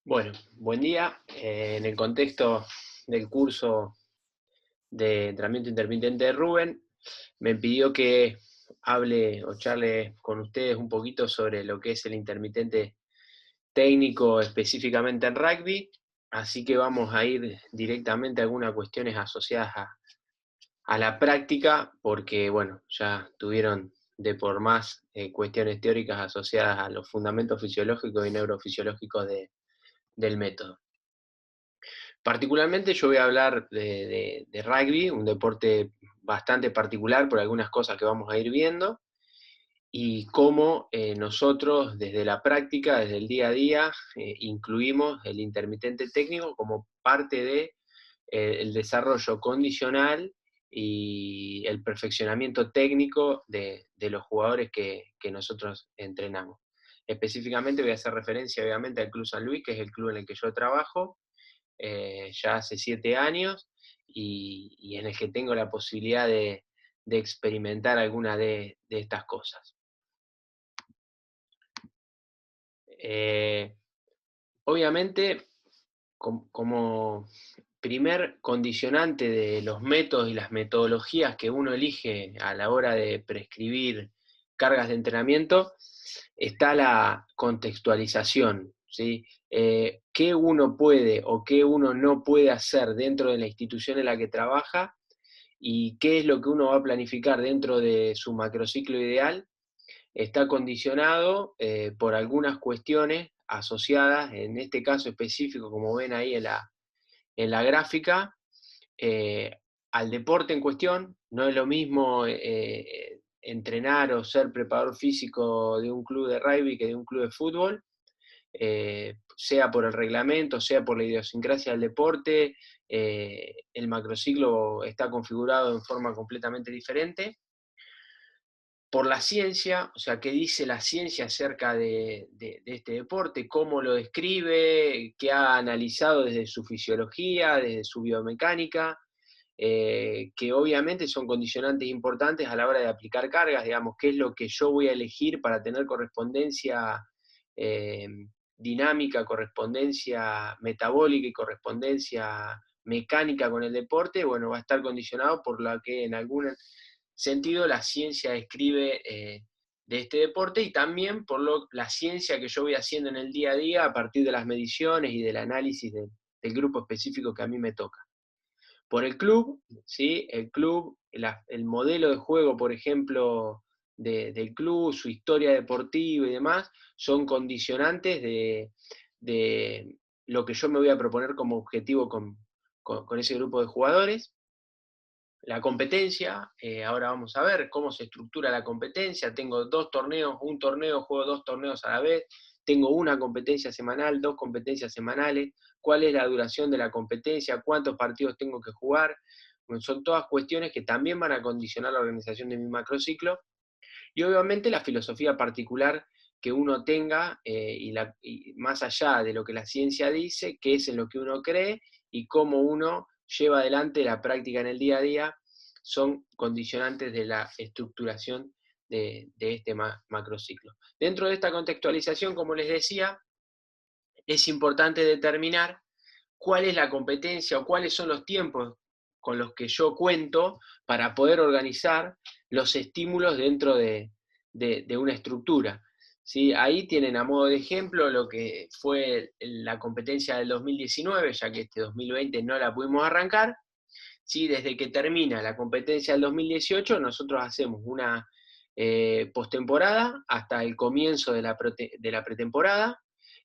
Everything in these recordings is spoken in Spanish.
Bueno, buen día. En el contexto del curso de entrenamiento intermitente de Rubén, me pidió que hable o charle con ustedes un poquito sobre lo que es el intermitente técnico específicamente en rugby, así que vamos a ir directamente a algunas cuestiones asociadas a la práctica, porque bueno, ya tuvieron de por más cuestiones teóricas asociadas a los fundamentos fisiológicos y neurofisiológicos del método. Particularmente yo voy a hablar de rugby, un deporte bastante particular por algunas cosas que vamos a ir viendo, y cómo nosotros desde la práctica, desde el día a día, incluimos el intermitente técnico como parte de el desarrollo condicional y el perfeccionamiento técnico de los jugadores que nosotros entrenamos. Específicamente voy a hacer referencia obviamente al Club San Luis, que es el club en el que yo trabajo, ya hace 7 años y en el que tengo la posibilidad de experimentar alguna de estas cosas. Eh, Obviamente, como primer condicionante de los métodos y las metodologías que uno elige a la hora de prescribir cargas de entrenamiento, está la contextualización, ¿sí? ¿Qué uno puede o qué uno no puede hacer dentro de la institución en la que trabaja y qué es lo que uno va a planificar dentro de su macrociclo ideal? Está condicionado por algunas cuestiones asociadas, en este caso específico, como ven ahí en la gráfica, eh, al deporte en cuestión. No es lo mismo entrenar o ser preparador físico de un club de rugby que de un club de fútbol, sea por el reglamento, sea por la idiosincrasia del deporte. El macrociclo está configurado en forma completamente diferente. Por la ciencia, o sea, qué dice la ciencia acerca de este deporte, cómo lo describe, qué ha analizado desde su fisiología, desde su biomecánica, que obviamente son condicionantes importantes a la hora de aplicar cargas, digamos, qué es lo que yo voy a elegir para tener correspondencia eh, dinámica, correspondencia metabólica y correspondencia mecánica con el deporte. Bueno, va a estar condicionado por lo que en algún sentido la ciencia describe de este deporte, y también por la ciencia que yo voy haciendo en el día a día a partir de las mediciones y del análisis del grupo específico que a mí me toca. Por el club, ¿sí? El club, el modelo de juego, por ejemplo, del club, su historia deportiva y demás, son condicionantes de lo que yo me voy a proponer como objetivo con ese grupo de jugadores. La competencia, ahora vamos a ver cómo se estructura la competencia. Tengo 2 torneos, un torneo, juego 2 torneos a la vez, tengo una competencia semanal, 2 competencias semanales, cuál es la duración de la competencia, cuántos partidos tengo que jugar. Bueno, son todas cuestiones que también van a condicionar la organización de mi macrociclo, y obviamente la filosofía particular que uno tenga, y más allá de lo que la ciencia dice, qué es en lo que uno cree y cómo uno lleva adelante la práctica en el día a día, son condicionantes de la estructuración de este macrociclo. Dentro de esta contextualización, como les decía, es importante determinar cuál es la competencia o cuáles son los tiempos con los que yo cuento para poder organizar los estímulos dentro de una estructura. ¿Sí? Ahí tienen a modo de ejemplo lo que fue la competencia del 2019, ya que este 2020 no la pudimos arrancar. ¿Sí? Desde que termina la competencia del 2018, nosotros hacemos una postemporada hasta el comienzo de la pretemporada.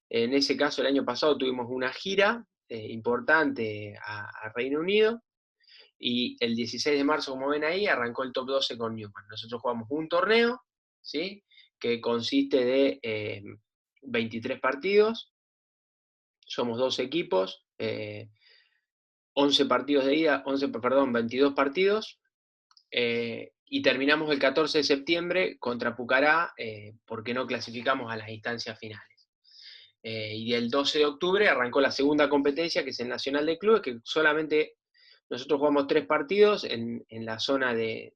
En ese caso, el año pasado tuvimos una gira importante a Reino Unido, y el 16 de marzo, como ven ahí, arrancó el top 12 con Newman. Nosotros jugamos un torneo, ¿sí? Que consiste de 23 partidos, somos 2 equipos, 11 partidos de ida, 22 partidos, y terminamos el 14 de septiembre contra Pucará, porque no clasificamos a las instancias finales. Y el 12 de octubre arrancó la segunda competencia, que es el Nacional de Clubes, que solamente nosotros jugamos 3 partidos en la zona de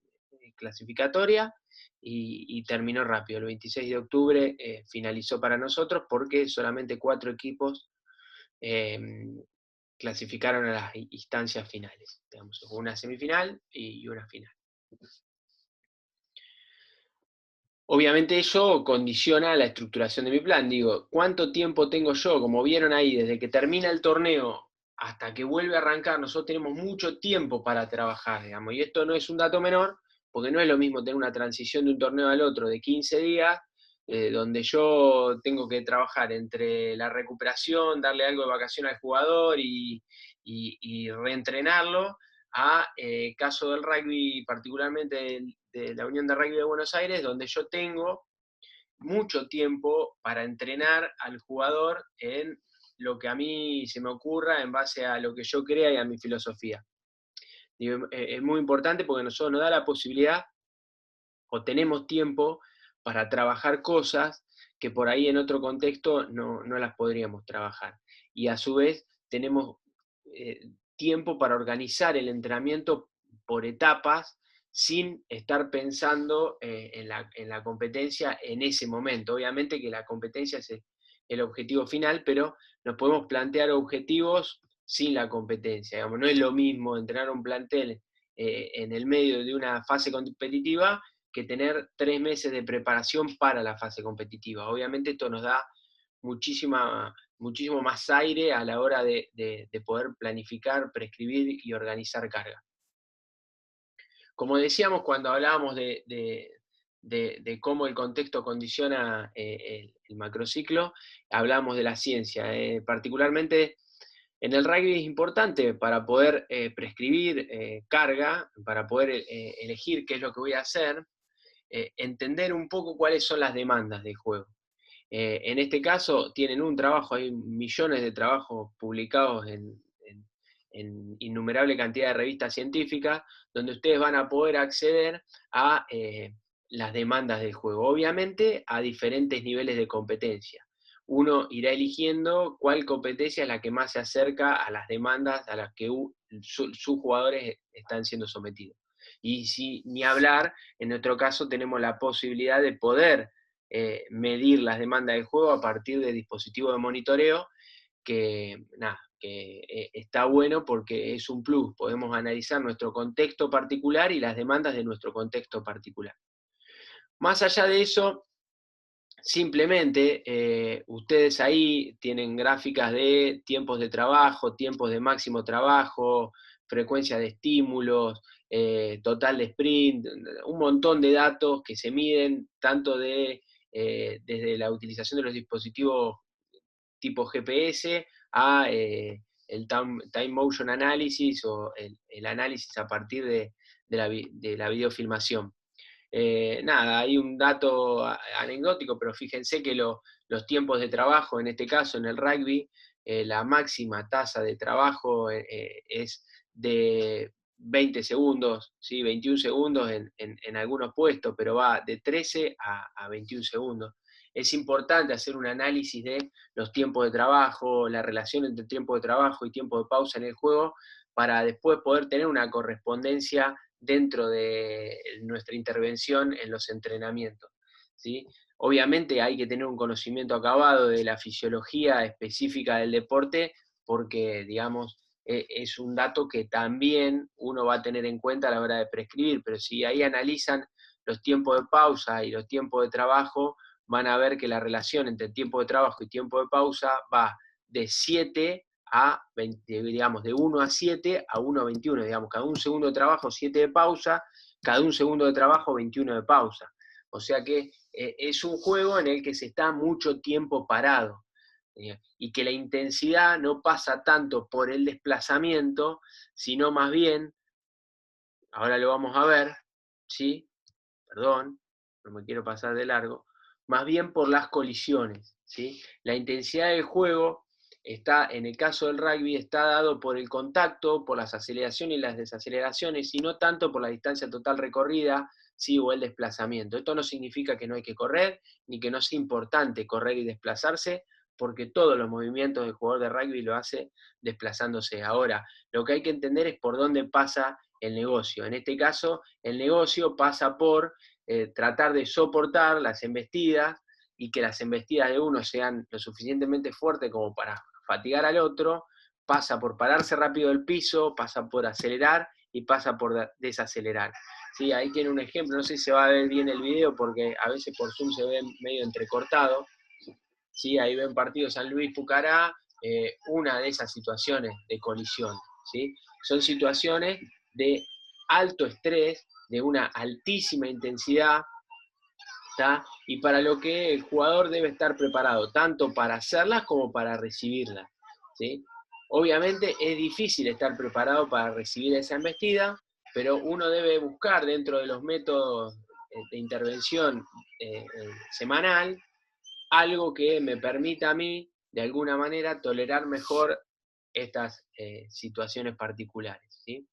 clasificatoria, y terminó rápido. El 26 de octubre finalizó para nosotros porque solamente 4 equipos clasificaron a las instancias finales. Digamos, una semifinal y una final. Obviamente eso condiciona la estructuración de mi plan. Digo, ¿cuánto tiempo tengo yo? Como vieron ahí, desde que termina el torneo hasta que vuelve a arrancar, nosotros tenemos mucho tiempo para trabajar, digamos. Y esto no es un dato menor, porque no es lo mismo tener una transición de un torneo al otro de 15 días, donde yo tengo que trabajar entre la recuperación, darle algo de vacación al jugador y reentrenarlo, a caso del rugby, particularmente de la Unión de Rugby de Buenos Aires, donde yo tengo mucho tiempo para entrenar al jugador en lo que a mí se me ocurra en base a lo que yo crea y a mi filosofía. Es muy importante porque nosotros nos da la posibilidad o tenemos tiempo para trabajar cosas que por ahí en otro contexto no las podríamos trabajar. Y a su vez tenemos tiempo para organizar el entrenamiento por etapas sin estar pensando en la competencia en ese momento. Obviamente que la competencia es el objetivo final, pero nos podemos plantear objetivos sin la competencia. Digamos, no es lo mismo entrenar un plantel en el medio de una fase competitiva que tener 3 meses de preparación para la fase competitiva. Obviamente esto nos da muchísimo más aire a la hora de poder planificar, prescribir y organizar carga. Como decíamos cuando hablábamos de cómo el contexto condiciona el macrociclo, hablábamos de la ciencia. Particularmente en el rugby es importante para poder prescribir carga, para poder elegir qué es lo que voy a hacer, entender un poco cuáles son las demandas del juego. En este caso tienen un trabajo, hay millones de trabajos publicados en innumerable cantidad de revistas científicas, donde ustedes van a poder acceder a las demandas del juego, obviamente a diferentes niveles de competencia. Uno irá eligiendo cuál competencia es la que más se acerca a las demandas a las que sus jugadores están siendo sometidos. Y si ni hablar, en nuestro caso tenemos la posibilidad de poder medir las demandas del juego a partir de dispositivos de monitoreo, que está bueno porque es un plus. Podemos analizar nuestro contexto particular y las demandas de nuestro contexto particular. Más allá de eso, simplemente ustedes ahí tienen gráficas de tiempos de trabajo, tiempos de máximo trabajo, frecuencia de estímulos, total de sprint, un montón de datos que se miden tanto desde la utilización de los dispositivos tipo GPS a el time motion analysis o el análisis a partir de la videofilmación. Nada, hay un dato anecdótico, pero fíjense que los tiempos de trabajo, en este caso en el rugby, la máxima tasa de trabajo es de 20 segundos, ¿sí? 21 segundos en algunos puestos, pero va de 13 a 21 segundos. Es importante hacer un análisis de los tiempos de trabajo, la relación entre tiempo de trabajo y tiempo de pausa en el juego, para después poder tener una correspondencia dentro de nuestra intervención en los entrenamientos, ¿sí? Obviamente hay que tener un conocimiento acabado de la fisiología específica del deporte, porque, digamos, es un dato que también uno va a tener en cuenta a la hora de prescribir, pero si ahí analizan los tiempos de pausa y los tiempos de trabajo, van a ver que la relación entre tiempo de trabajo y tiempo de pausa va de 7 a 20, digamos, de 1 a 7 a 1 a 21, digamos, cada un segundo de trabajo, 7 de pausa, cada un segundo de trabajo, 21 de pausa. O sea que es un juego en el que se está mucho tiempo parado, y que la intensidad no pasa tanto por el desplazamiento, sino más bien, ahora lo vamos a ver, ¿sí? Perdón, no me quiero pasar de largo, más bien por las colisiones, ¿sí? La intensidad del juego está, en el caso del rugby, está dado por el contacto, por las aceleraciones y las desaceleraciones, y no tanto por la distancia total recorrida, ¿sí? O el desplazamiento. Esto no significa que no hay que correr, ni que no sea importante correr y desplazarse, porque todos los movimientos del jugador de rugby lo hace desplazándose. Ahora, lo que hay que entender es por dónde pasa el negocio. En este caso, el negocio pasa por tratar de soportar las embestidas y que las embestidas de uno sean lo suficientemente fuertes como para fatigar al otro, pasa por pararse rápido del piso, pasa por acelerar y pasa por desacelerar. ¿Sí? Ahí tiene un ejemplo, no sé si se va a ver bien el video porque a veces por Zoom se ve medio entrecortado. ¿Sí? Ahí ven partido San Luis Pucará, una de esas situaciones de colisión. ¿Sí? Son situaciones de alto estrés, de una altísima intensidad, ¿tá? Y para lo que el jugador debe estar preparado, tanto para hacerlas como para recibirlas. ¿Sí? Obviamente es difícil estar preparado para recibir esa embestida, pero uno debe buscar dentro de los métodos de intervención semanal algo que me permita a mí, de alguna manera, tolerar mejor estas situaciones particulares. ¿Sí?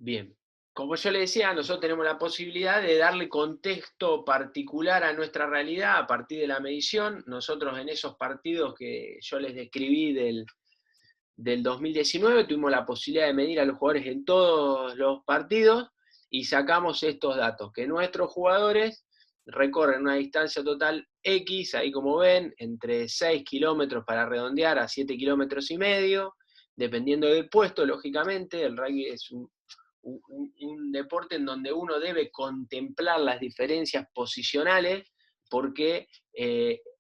Bien, como yo le decía, nosotros tenemos la posibilidad de darle contexto particular a nuestra realidad a partir de la medición. Nosotros en esos partidos que yo les describí del 2019 tuvimos la posibilidad de medir a los jugadores en todos los partidos y sacamos estos datos, que nuestros jugadores recorren una distancia total X, ahí como ven, entre 6 kilómetros para redondear a 7 kilómetros y medio, dependiendo del puesto, lógicamente. El rugby es un deporte en donde uno debe contemplar las diferencias posicionales, porque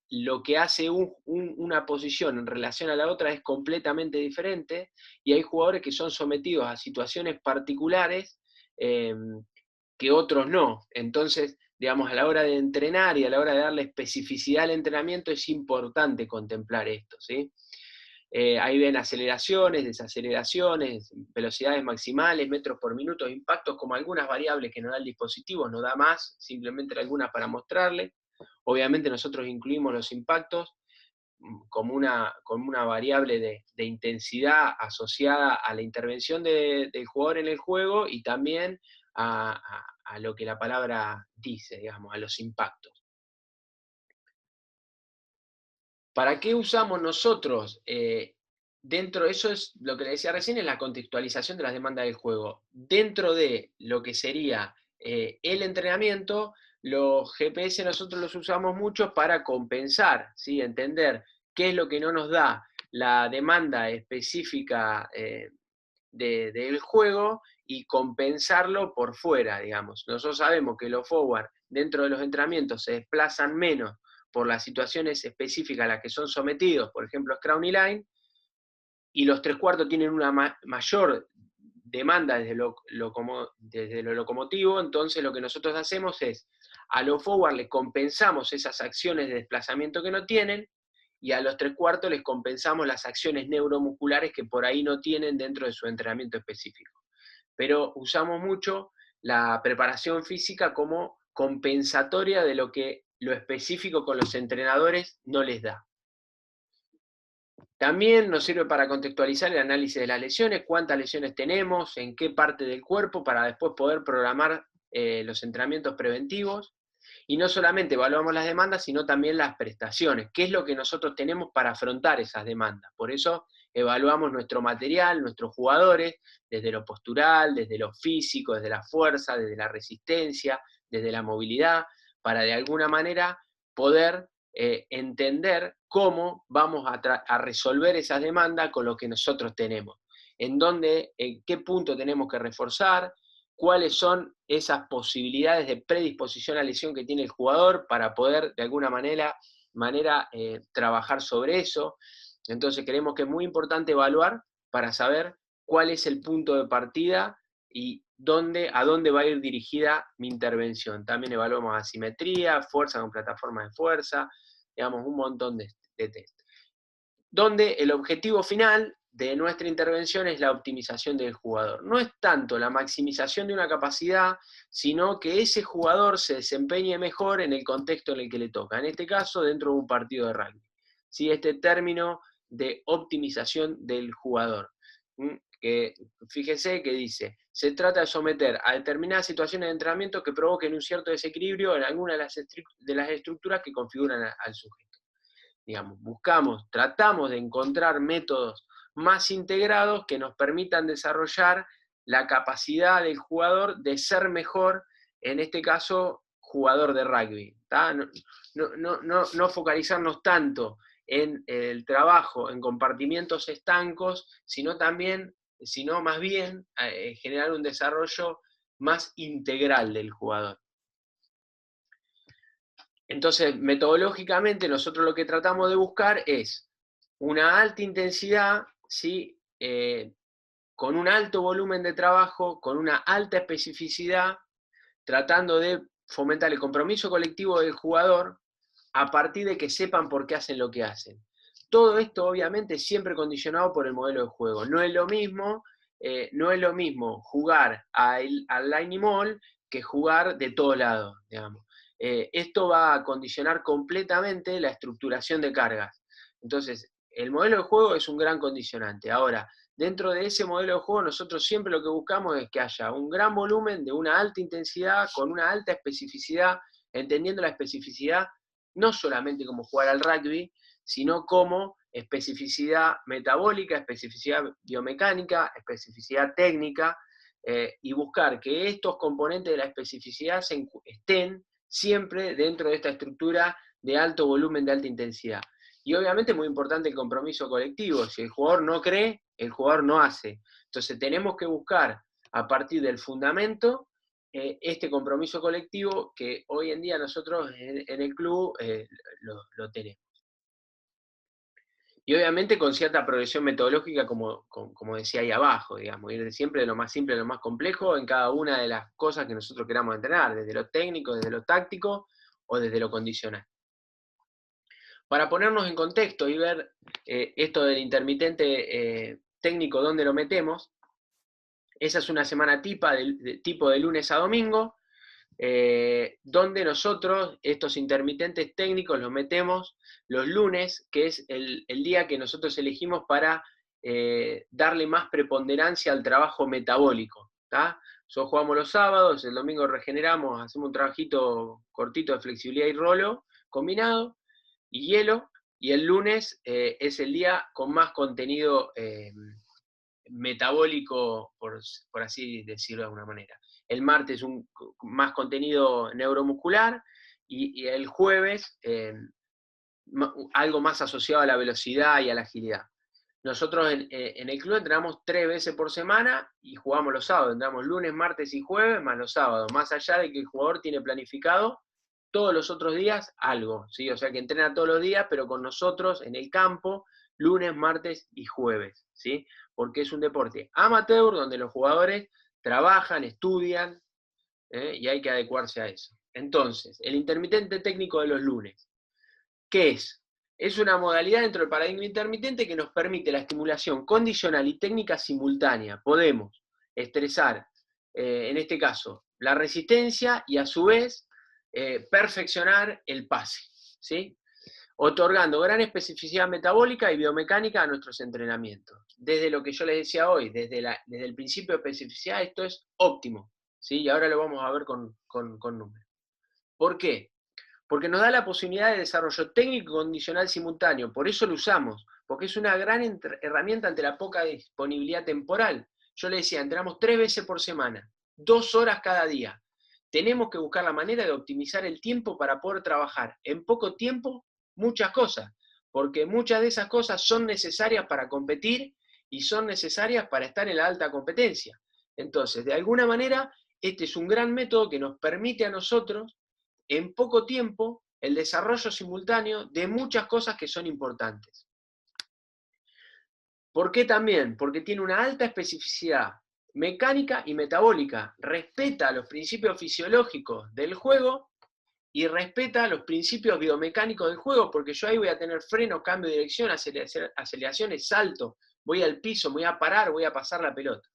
lo que hace una posición en relación a la otra es completamente diferente, y hay jugadores que son sometidos a situaciones particulares que otros no. Entonces, digamos, a la hora de entrenar y a la hora de darle especificidad al entrenamiento es importante contemplar esto, ¿sí? Ahí ven aceleraciones, desaceleraciones, velocidades maximales, metros por minuto, impactos, como algunas variables que nos da el dispositivo, nos da más, simplemente algunas para mostrarle. Obviamente nosotros incluimos los impactos como una variable de intensidad asociada a la intervención del jugador en el juego y también a lo que la palabra dice, digamos, a los impactos. ¿Para qué usamos nosotros? Dentro de eso es lo que le decía recién, es la contextualización de las demandas del juego. Dentro de lo que sería el entrenamiento, los GPS nosotros los usamos mucho para compensar, ¿sí? Entender qué es lo que no nos da la demanda específica del juego y compensarlo por fuera, digamos. Nosotros sabemos que los forward dentro de los entrenamientos se desplazan menos por las situaciones específicas a las que son sometidos, por ejemplo, Scrum y Line, y los tres cuartos tienen una mayor demanda desde lo locomotivo. Entonces lo que nosotros hacemos es, a los forward les compensamos esas acciones de desplazamiento que no tienen, y a los tres cuartos les compensamos las acciones neuromusculares que por ahí no tienen dentro de su entrenamiento específico. Pero usamos mucho la preparación física como compensatoria de lo que lo específico con los entrenadores no les da. También nos sirve para contextualizar el análisis de las lesiones, cuántas lesiones tenemos, en qué parte del cuerpo, para después poder programar los entrenamientos preventivos. Y no solamente evaluamos las demandas, sino también las prestaciones, qué es lo que nosotros tenemos para afrontar esas demandas. Por eso evaluamos nuestro material, nuestros jugadores, desde lo postural, desde lo físico, desde la fuerza, desde la resistencia, desde la movilidad, para de alguna manera poder entender cómo vamos a resolver esas demandas con lo que nosotros tenemos, en qué punto tenemos que reforzar, cuáles son esas posibilidades de predisposición a lesión que tiene el jugador para poder de alguna manera trabajar sobre eso. Entonces creemos que es muy importante evaluar para saber cuál es el punto de partida y a dónde va a ir dirigida mi intervención. También evaluamos asimetría, fuerza con plataformas de fuerza, digamos, un montón de test. Donde el objetivo final de nuestra intervención es la optimización del jugador. No es tanto la maximización de una capacidad, sino que ese jugador se desempeñe mejor en el contexto en el que le toca. En este caso, dentro de un partido de rugby. ¿Sí? Este término de optimización del jugador. Que fíjese que dice, se trata de someter a determinadas situaciones de entrenamiento que provoquen un cierto desequilibrio en alguna de las estructuras que configuran al sujeto. Digamos, tratamos de encontrar métodos más integrados que nos permitan desarrollar la capacidad del jugador de ser mejor, en este caso, jugador de rugby. No focalizarnos tanto en el trabajo, en compartimientos estancos, sino más bien generar un desarrollo más integral del jugador. Entonces, metodológicamente, nosotros lo que tratamos de buscar es una alta intensidad, ¿sí? Con un alto volumen de trabajo, con una alta especificidad, tratando de fomentar el compromiso colectivo del jugador a partir de que sepan por qué hacen lo que hacen. Todo esto, obviamente, siempre condicionado por el modelo de juego. No es lo mismo jugar al line mall que jugar de todo lado, digamos. Esto va a condicionar completamente la estructuración de cargas. Entonces, el modelo de juego es un gran condicionante. Ahora, dentro de ese modelo de juego, nosotros siempre lo que buscamos es que haya un gran volumen de una alta intensidad, con una alta especificidad, entendiendo la especificidad no solamente como jugar al rugby, sino como especificidad metabólica, especificidad biomecánica, especificidad técnica, y buscar que estos componentes de la especificidad estén siempre dentro de esta estructura de alto volumen, de alta intensidad. Y obviamente es muy importante el compromiso colectivo. Si el jugador no cree, el jugador no hace. Entonces tenemos que buscar a partir del fundamento este compromiso colectivo que hoy en día nosotros en el club lo tenemos. Y obviamente con cierta progresión metodológica, como decía ahí abajo, digamos, ir siempre de lo más simple a lo más complejo en cada una de las cosas que nosotros queramos entrenar, desde lo técnico, desde lo táctico o desde lo condicional. Para ponernos en contexto y ver esto del intermitente técnico, dónde lo metemos, esa es una semana tipo de lunes a domingo, donde nosotros estos intermitentes técnicos los metemos los lunes, que es el día que nosotros elegimos para darle más preponderancia al trabajo metabólico. Nosotros jugamos los sábados, el domingo regeneramos, hacemos un trabajito cortito de flexibilidad y rolo combinado, y hielo, y el lunes es el día con más contenido metabólico, por así decirlo de alguna manera. El martes más contenido neuromuscular y el jueves algo más asociado a la velocidad y a la agilidad. Nosotros en el club entrenamos 3 veces por semana y jugamos los sábados. Entrenamos lunes, martes y jueves más los sábados, más allá de que el jugador tiene planificado todos los otros días algo, ¿sí? O sea que entrena todos los días, pero con nosotros en el campo, lunes, martes y jueves, ¿sí? Porque es un deporte amateur donde los jugadores trabajan, estudian, y hay que adecuarse a eso. Entonces, el intermitente técnico de los lunes, ¿qué es? Es una modalidad dentro del paradigma intermitente que nos permite la estimulación condicional y técnica simultánea. Podemos estresar, en este caso, la resistencia y a su vez perfeccionar el pase, ¿sí? Otorgando gran especificidad metabólica y biomecánica a nuestros entrenamientos. Desde lo que yo les decía hoy, desde el principio de especificidad, esto es óptimo, ¿sí? Y ahora lo vamos a ver con números. ¿Por qué? Porque nos da la posibilidad de desarrollo técnico y condicional simultáneo, por eso lo usamos, porque es una gran herramienta ante la poca disponibilidad temporal. Yo le decía, entrenamos 3 veces por semana, 2 horas cada día. Tenemos que buscar la manera de optimizar el tiempo para poder trabajar en poco tiempo muchas cosas, porque muchas de esas cosas son necesarias para competir y son necesarias para estar en la alta competencia. Entonces, de alguna manera, este es un gran método que nos permite a nosotros en poco tiempo el desarrollo simultáneo de muchas cosas que son importantes. ¿Por qué también? Porque tiene una alta especificidad mecánica y metabólica, respeta los principios fisiológicos del juego y respeta los principios biomecánicos del juego, porque yo ahí voy a tener freno, cambio de dirección, aceleraciones, salto, voy al piso, voy a parar, voy a pasar la pelota.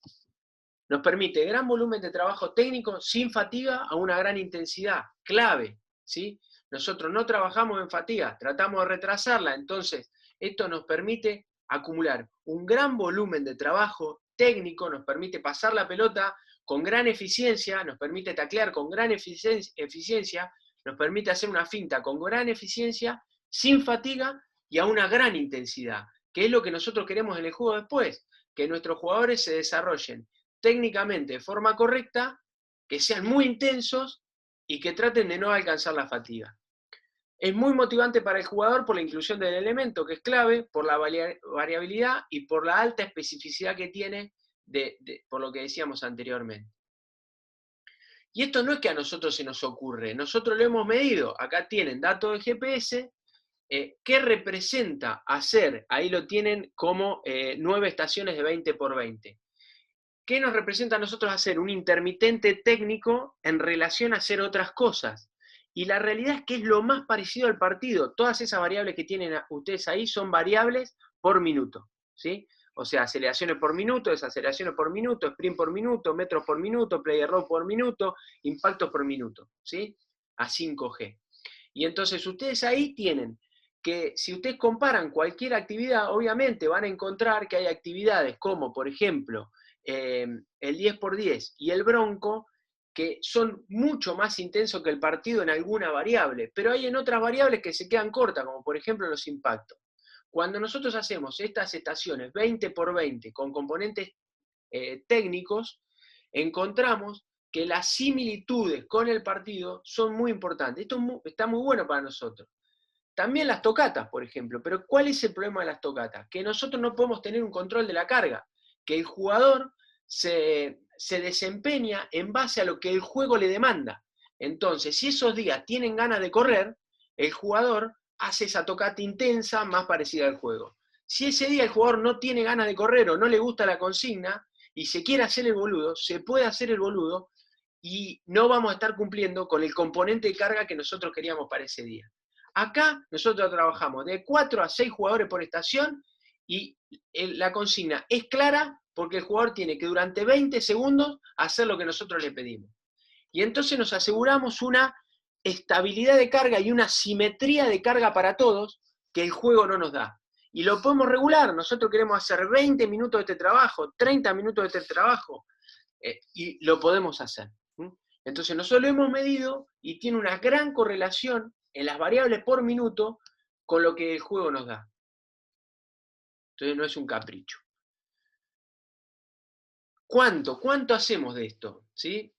Nos permite gran volumen de trabajo técnico sin fatiga a una gran intensidad, clave, ¿sí? Nosotros no trabajamos en fatiga, tratamos de retrasarla, entonces esto nos permite acumular un gran volumen de trabajo técnico, nos permite pasar la pelota con gran eficiencia, nos permite taclear con gran eficiencia, nos permite hacer una finta con gran eficiencia, sin fatiga y a una gran intensidad, que es lo que nosotros queremos en el juego después, que nuestros jugadores se desarrollen técnicamente de forma correcta, que sean muy intensos y que traten de no alcanzar la fatiga. Es muy motivante para el jugador por la inclusión del elemento, que es clave, por la variabilidad y por la alta especificidad que tiene por lo que decíamos anteriormente. Y esto no es que a nosotros se nos ocurre, nosotros lo hemos medido. Acá tienen datos de GPS. ¿Qué representa hacer? Ahí lo tienen como 9 estaciones de 20 por 20. ¿Qué nos representa a nosotros hacer? Un intermitente técnico en relación a hacer otras cosas. Y la realidad es que es lo más parecido al partido. Todas esas variables que tienen ustedes ahí son variables por minuto, ¿sí? O sea, aceleraciones por minuto, desaceleraciones por minuto, sprint por minuto, metros por minuto, play error por minuto, impactos por minuto, ¿sí? A 5G. Y entonces ustedes ahí tienen que, si ustedes comparan cualquier actividad, obviamente van a encontrar que hay actividades como, por ejemplo, el 10x10 y el bronco, que son mucho más intensos que el partido en alguna variable, pero hay en otras variables que se quedan cortas, como por ejemplo los impactos. Cuando nosotros hacemos estas estaciones 20 por 20 con componentes técnicos, encontramos que las similitudes con el partido son muy importantes. Esto está muy bueno para nosotros. También las tocatas, por ejemplo. Pero ¿cuál es el problema de las tocatas? Que nosotros no podemos tener un control de la carga. Que el jugador se desempeña en base a lo que el juego le demanda. Entonces, si esos días tienen ganas de correr, el jugador hace esa tocata intensa más parecida al juego. Si ese día el jugador no tiene ganas de correr o no le gusta la consigna y se quiere hacer el boludo, se puede hacer el boludo y no vamos a estar cumpliendo con el componente de carga que nosotros queríamos para ese día. Acá nosotros trabajamos de 4 a 6 jugadores por estación y la consigna es clara porque el jugador tiene que durante 20 segundos hacer lo que nosotros le pedimos. Y entonces nos aseguramos una estabilidad de carga y una simetría de carga para todos que el juego no nos da. Y lo podemos regular. Nosotros queremos hacer 20 minutos de este trabajo, 30 minutos de este trabajo, y lo podemos hacer. Entonces nosotros lo hemos medido y tiene una gran correlación en las variables por minuto con lo que el juego nos da. Entonces no es un capricho. ¿Cuánto hacemos de esto? ¿Sí?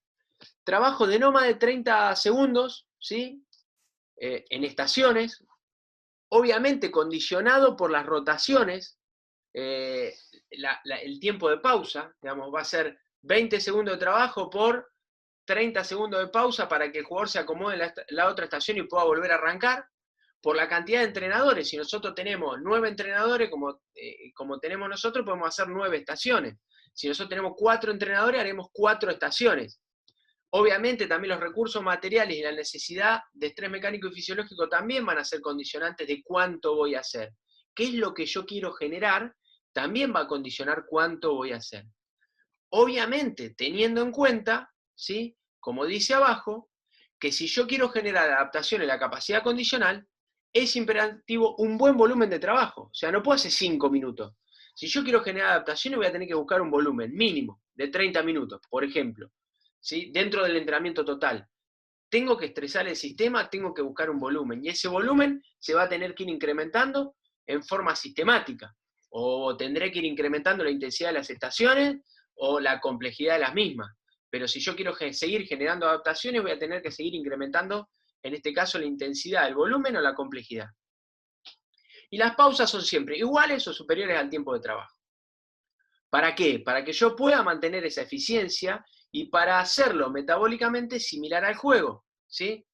Trabajo de no más de 30 segundos, ¿sí? En estaciones, obviamente condicionado por las rotaciones, el tiempo de pausa, digamos, va a ser 20 segundos de trabajo por 30 segundos de pausa para que el jugador se acomode en la otra estación y pueda volver a arrancar. Por la cantidad de entrenadores, si nosotros tenemos 9 entrenadores, como tenemos nosotros, podemos hacer 9 estaciones. Si nosotros tenemos 4 entrenadores, haremos 4 estaciones. Obviamente también los recursos materiales y la necesidad de estrés mecánico y fisiológico también van a ser condicionantes de cuánto voy a hacer. ¿Qué es lo que yo quiero generar? También va a condicionar cuánto voy a hacer. Obviamente, teniendo en cuenta, ¿sí? Como dice abajo, que si yo quiero generar adaptación en la capacidad condicional, es imperativo un buen volumen de trabajo. O sea, no puedo hacer 5 minutos. Si yo quiero generar adaptaciones, voy a tener que buscar un volumen mínimo de 30 minutos, por ejemplo, ¿sí? Dentro del entrenamiento total. Tengo que estresar el sistema, tengo que buscar un volumen. Y ese volumen se va a tener que ir incrementando en forma sistemática. O tendré que ir incrementando la intensidad de las estaciones o la complejidad de las mismas. Pero si yo quiero seguir generando adaptaciones, voy a tener que seguir incrementando, en este caso, la intensidad, el volumen o la complejidad. Y las pausas son siempre iguales o superiores al tiempo de trabajo. ¿Para qué? Para que yo pueda mantener esa eficiencia y para hacerlo metabólicamente similar al juego, ¿sí?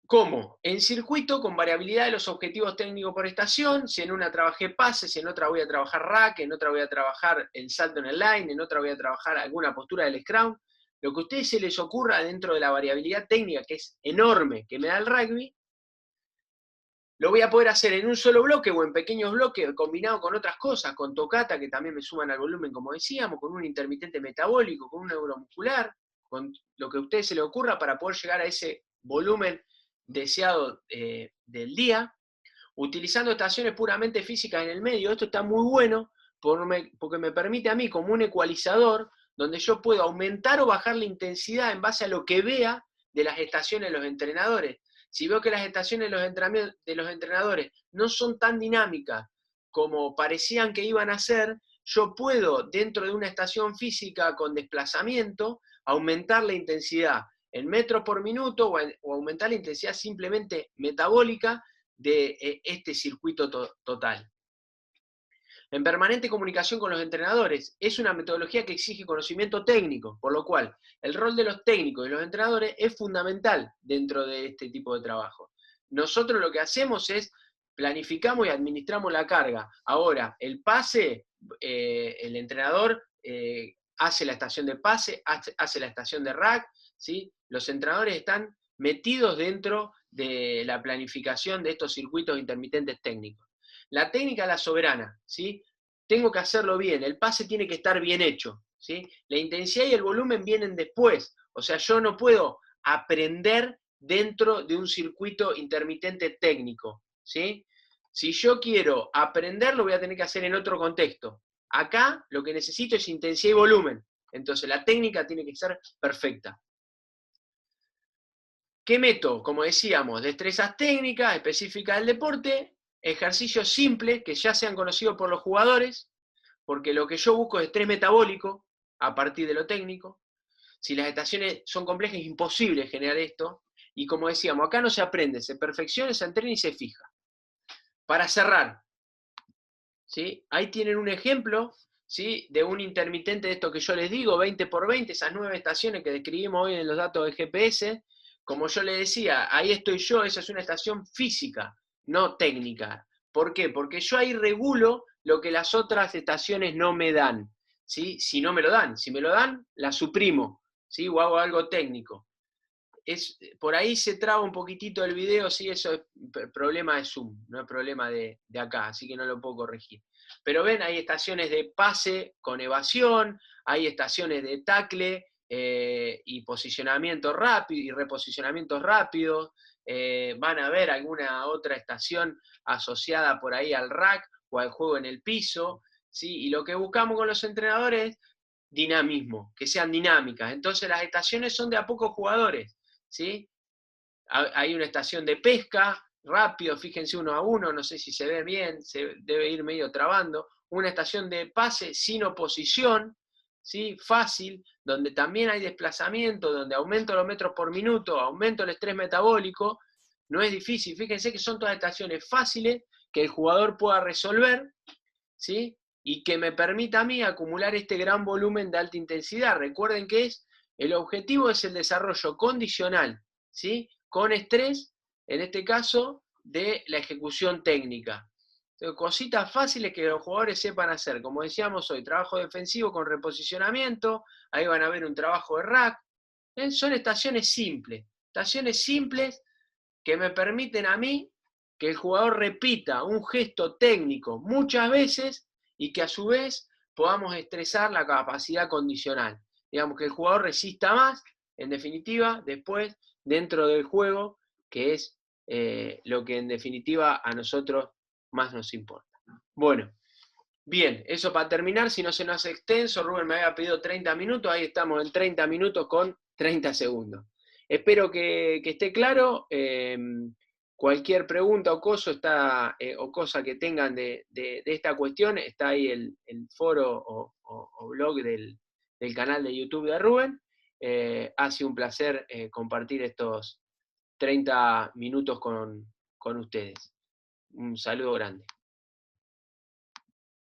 ¿Cómo? En circuito con variabilidad de los objetivos técnicos por estación, si en una trabajé pases, en otra voy a trabajar rack, en otra voy a trabajar el salto en el line, en otra voy a trabajar alguna postura del scrum. Lo que a ustedes se les ocurra dentro de la variabilidad técnica, que es enorme, que me da el rugby, lo voy a poder hacer en un solo bloque o en pequeños bloques combinado con otras cosas, con tocata, que también me suman al volumen, como decíamos, con un intermitente metabólico, con un neuromuscular, con lo que a ustedes se les ocurra para poder llegar a ese volumen deseado del día, utilizando estaciones puramente físicas en el medio. Esto está muy bueno porque me permite a mí, como un ecualizador, donde yo puedo aumentar o bajar la intensidad en base a lo que vea de las estaciones de los entrenadores. Si veo que las estaciones de los entrenadores no son tan dinámicas como parecían que iban a ser, yo puedo, dentro de una estación física con desplazamiento, aumentar la intensidad en metros por minuto o aumentar la intensidad simplemente metabólica de este circuito total. En permanente comunicación con los entrenadores, es una metodología que exige conocimiento técnico, por lo cual el rol de los técnicos y los entrenadores es fundamental dentro de este tipo de trabajo. Nosotros lo que hacemos es planificamos y administramos la carga. Ahora, el pase, el entrenador hace la estación de pase, hace la estación de rack, ¿sí? Los entrenadores están metidos dentro de la planificación de estos circuitos intermitentes técnicos. La técnica es la soberana, ¿sí? Tengo que hacerlo bien, el pase tiene que estar bien hecho, ¿sí? La intensidad y el volumen vienen después, o sea, yo no puedo aprender dentro de un circuito intermitente técnico, ¿sí? Si yo quiero aprender, lo voy a tener que hacer en otro contexto. Acá lo que necesito es intensidad y volumen, entonces la técnica tiene que ser perfecta. ¿Qué meto? Como decíamos, destrezas técnicas específicas del deporte, ejercicios simples que ya sean conocidos por los jugadores, porque lo que yo busco es estrés metabólico a partir de lo técnico. Si las estaciones son complejas es imposible generar esto. Y como decíamos, acá no se aprende, se perfecciona, se entrena y se fija. Para cerrar, ¿sí? Ahí tienen un ejemplo, ¿sí? De un intermitente de esto que yo les digo, 20 por 20, esas 9 estaciones que describimos hoy en los datos de GPS. Como yo les decía, ahí estoy yo, esa es una estación física, no técnica. ¿Por qué? Porque yo ahí regulo lo que las otras estaciones no me dan, ¿sí? Si no me lo dan, si me lo dan, la suprimo, ¿sí? O hago algo técnico. Por ahí se traba un poquitito el video, sí, eso es problema de Zoom, no es problema de acá, así que no lo puedo corregir. Pero ven, hay estaciones de pase con evasión, hay estaciones de tackle y posicionamiento rápido y reposicionamientos rápidos. Van a ver alguna otra estación asociada por ahí al rack o al juego en el piso, ¿sí? Y lo que buscamos con los entrenadores es dinamismo, que sean dinámicas. Entonces las estaciones son de a pocos jugadores, ¿sí? Hay una estación de pesca, rápido, fíjense 1 a 1, no sé si se ve bien, se debe ir medio trabando. Una estación de pase sin oposición, ¿sí? Fácil, donde también hay desplazamiento, donde aumento los metros por minuto, aumento el estrés metabólico. No es difícil, fíjense que son todas estaciones fáciles que el jugador pueda resolver, ¿sí? Y que me permita a mí acumular este gran volumen de alta intensidad. Recuerden que el objetivo es el desarrollo condicional, ¿sí? Con estrés, en este caso, de la ejecución técnica. Entonces, cositas fáciles que los jugadores sepan hacer. Como decíamos hoy, trabajo defensivo con reposicionamiento, ahí van a ver un trabajo de rack. Son estaciones simples que me permiten a mí que el jugador repita un gesto técnico muchas veces y que a su vez podamos estresar la capacidad condicional. Digamos que el jugador resista más, en definitiva, después dentro del juego, que es lo que en definitiva a nosotros más nos importa. Bueno, bien, eso para terminar, si no se nos hace extenso, Rubén me había pedido 30 minutos, ahí estamos en 30 minutos con 30 segundos. Espero que esté claro. Cualquier pregunta o cosa, o cosa que tengan de esta cuestión, está ahí el foro o blog del canal de YouTube de Rubén. Ha sido un placer compartir estos 30 minutos con ustedes. Un saludo grande.